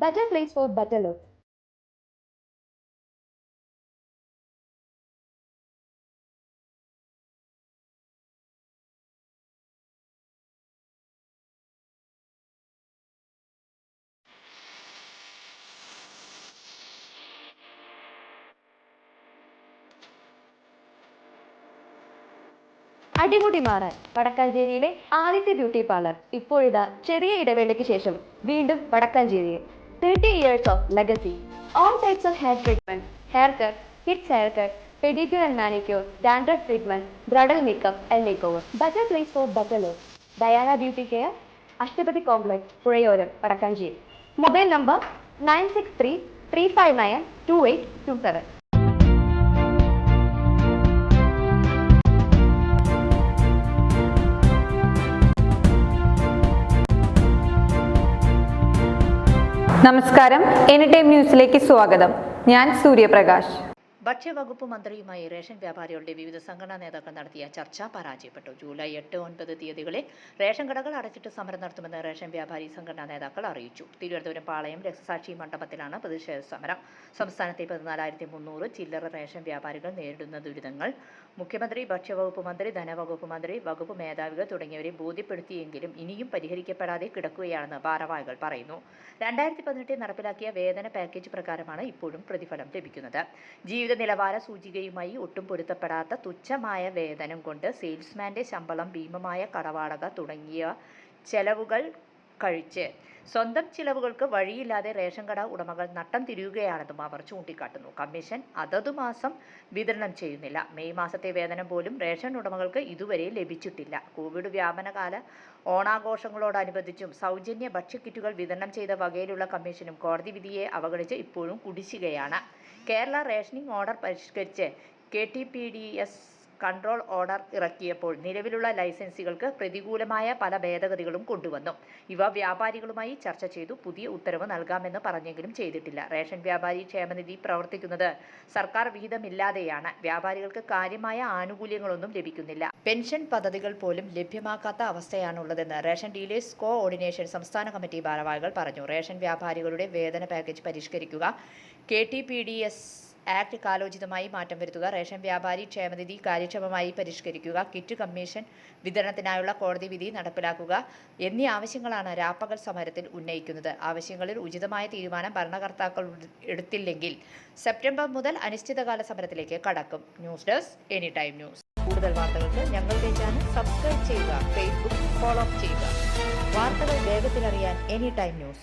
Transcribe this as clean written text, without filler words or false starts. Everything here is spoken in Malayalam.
Better place for better look. അടിമുടി മാറാൻ വടക്കാഞ്ചേരിയിലെ ആദ്യത്തെ ബ്യൂട്ടി പാർലർ ഇപ്പോഴിതാ ചെറിയ ഇടവേളയ്ക്ക് ശേഷം വീണ്ടും വടക്കാഞ്ചേരിയിൽ 30 years of legacy. All types of hair treatment, haircut, kids haircut, pedicure and manicure, dandruff treatment, bridal makeup and makeover. Better place for better look. Diana Beauty Care, Ashtapati Complex, Purayoram, Vadakkanchery. Mobile number 9633592827. നമസ്കാരം, എനി ടൈം ന്യൂസിലേക്ക് സ്വാഗതം. ഞാൻ സൂര്യപ്രകാശ്. ഭക്ഷ്യവകുപ്പ് മന്ത്രിയുമായി റേഷൻ വ്യാപാരികളുടെ വിവിധ സംഘടനാ നേതാക്കൾ നടത്തിയ ചർച്ച പരാജയപ്പെട്ടു. ജൂലൈ 8, 9 തീയതികളിൽ റേഷൻ കടകൾ അടച്ചിട്ട് സമരം നടത്തുമെന്ന് റേഷൻ വ്യാപാരി സംഘടനാ നേതാക്കൾ അറിയിച്ചു. തിരുവനന്തപുരം പാളയം രക്തസാക്ഷി മണ്ഡപത്തിലാണ് പ്രതിഷേധ സമരം. സംസ്ഥാനത്തെ 14,300 ചില്ലറ റേഷൻ വ്യാപാരികൾ നേരിടുന്ന ദുരിതങ്ങൾ മുഖ്യമന്ത്രി, ഭക്ഷ്യവകുപ്പ് മന്ത്രി, ധനവകുപ്പ് മന്ത്രി, വകുപ്പ് മേധാവികൾ തുടങ്ങിയവരെ ബോധ്യപ്പെടുത്തിയെങ്കിലും ഇനിയും പരിഹരിക്കപ്പെടാതെ കിടക്കുകയാണെന്ന് ഭാരവാഹികൾ പറയുന്നു. 2018 നടപ്പിലാക്കിയ വേതന പാക്കേജ് പ്രകാരമാണ് ഇപ്പോഴും പ്രതിഫലം ലഭിക്കുന്നത്. ജീവിത നിലവാര സൂചികയുമായി ഒട്ടും പൊരുത്തപ്പെടാത്ത തുച്ഛമായ വേതനം കൊണ്ട് സെയിൽസ്മാന്റെ ശമ്പളം, ഭീമമായ കടവാടക തുടങ്ങിയ ചെലവുകൾ കഴിച്ച് സ്വന്തം ചിലവുകൾക്ക് വഴിയില്ലാതെ റേഷൻ കട ഉടമകൾ നട്ടം തിരിയുകയാണെന്നും അവർ ചൂണ്ടിക്കാട്ടുന്നു. കമ്മീഷൻ അതതു മാസം വിതരണം ചെയ്യുന്നില്ല. മെയ് മാസത്തെ വേതനം പോലും റേഷൻ ഉടമകൾക്ക് ഇതുവരെ ലഭിച്ചിട്ടില്ല. കോവിഡ് വ്യാപനകാല ഓണാഘോഷങ്ങളോടനുബന്ധിച്ചും സൗജന്യ ഭക്ഷ്യക്കിറ്റുകൾ വിതരണം ചെയ്ത വകയിലുള്ള കമ്മീഷനും കോടതി വിധിയെ അവഗണിച്ച് ഇപ്പോഴും കുടിശ്ശികയാണ്. കേരള റേഷനിംഗ് ഓർഡർ പരിഷ്കരിച്ച് KTPDS കൺട്രോൾ ഓർഡർ ഇറക്കിയപ്പോൾ നിലവിലുള്ള ലൈസൻസുകൾക്ക് പ്രതികൂലമായ പല ഭേദഗതികളും കൊണ്ടുവന്നു. ഇവ വ്യാപാരികളുമായി ചർച്ച ചെയ്തു പുതിയ ഉത്തരവ് നൽകാമെന്ന് പറഞ്ഞെങ്കിലും ചെയ്തിട്ടില്ല. റേഷൻ വ്യാപാരി ക്ഷേമനിധി പ്രവർത്തിക്കുന്നത് സർക്കാർ വിഹിതമില്ലാതെയാണ്. വ്യാപാരികൾക്ക് കാര്യമായ ആനുകൂല്യങ്ങളൊന്നും ലഭിക്കുന്നില്ല. പെൻഷൻ പദ്ധതികൾ പോലും ലഭ്യമാക്കാത്ത അവസ്ഥയാണുള്ളതെന്ന് റേഷൻ ഡീലേഴ്സ് കോഓർഡിനേഷൻ സംസ്ഥാന കമ്മിറ്റി ഭാരവാഹികൾ പറഞ്ഞു. റേഷൻ വ്യാപാരികളുടെ വേതന പാക്കേജ് പരിഷ്കരിക്കുക, KTPDS ആക്ട് കാലോചിതമായി മാറ്റം വരുത്തുക, റേഷൻ വ്യാപാരി ക്ഷേമനിധി കാര്യക്ഷമമായി പരിഷ്കരിക്കുക, കിറ്റ് കമ്മീഷൻ വിതരണത്തിനായുള്ള കോടതി വിധി നടപ്പിലാക്കുക എന്നീ ആവശ്യങ്ങളാണ് രാപ്പകൽ സമരത്തിൽ ഉന്നയിക്കുന്നത്. ആവശ്യങ്ങളിൽ ഉചിതമായ തീരുമാനം ഭരണകർത്താക്കൾ എടുത്തില്ലെങ്കിൽ സെപ്റ്റംബർ മുതൽ അനിശ്ചിതകാല സമരത്തിലേക്ക് കടക്കും. News desk, any time news. കൂടുതൽ വാർത്തകൾക്ക് ഞങ്ങളുടെ ചാനൽ സബ്സ്ക്രൈബ് ചെയ്യുക, ഫേസ്ബുക്ക് ഫോളോ ചെയ്യുക. വാർത്തകൾ വേഗത്തിലറിയാൻ എനി ടൈം ന്യൂസ്.